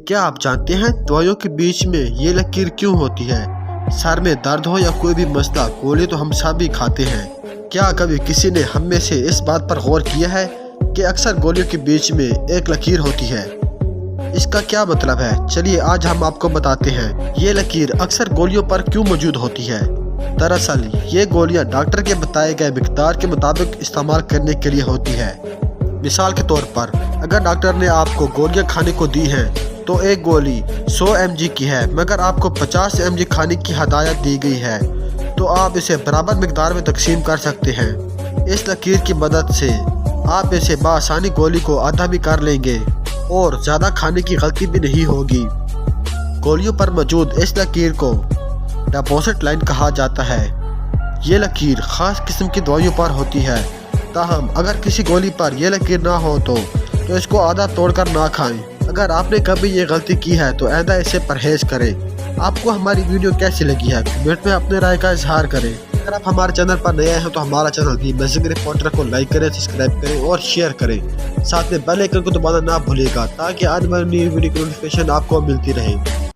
क्या आप जानते हैं दवाइयों के बीच में ये लकीर क्यों होती है? सर में दर्द हो या कोई भी मसला, गोली तो हम सभी खाते हैं। क्या कभी किसी ने हम में से इस बात पर गौर किया है कि अक्सर गोलियों के बीच में एक लकीर होती है? इसका क्या मतलब है? चलिए आज हम आपको बताते हैं ये लकीर अक्सर गोलियों पर क्यों मौजूद होती है। दरअसल ये गोलियां डॉक्टर के बताए गए मिकदार के मुताबिक इस्तेमाल करने के लिए होती है। मिसाल के तौर पर अगर डॉक्टर ने आपको गोलियां खाने को दी हैं तो एक गोली 100 mg की है मगर आपको 50 mg खाने की हदायत दी गई है, तो आप इसे बराबर मिकदार में तकसीम कर सकते हैं। इस लकीर की मदद से आप इसे बआसानी गोली को आधा भी कर लेंगे और ज़्यादा खाने की गलती भी नहीं होगी। गोलियों पर मौजूद इस लकीर को डेपोसिट लाइन कहा जाता है। ये लकीर ख़ास किस्म की दवाइयों पर होती है, ताहम अगर किसी गोली पर यह लकीर ना हो तो इसको आधा तोड़कर ना खाएं। अगर आपने कभी ये गलती की है तो आइंदा इससे परहेज़ करें। आपको हमारी वीडियो कैसी लगी है कमेंट में अपने राय का इजहार करें। अगर आप हमारे चैनल पर नए हैं तो हमारा चैनल दी मैजिक रिपोर्टर को लाइक करें, सब्सक्राइब करें और शेयर करें। साथ में बेल आइकन को दबाना ना भूलिएगा ताकि आने वाली वीडियो की नोटिफिकेशन आपको मिलती रहे।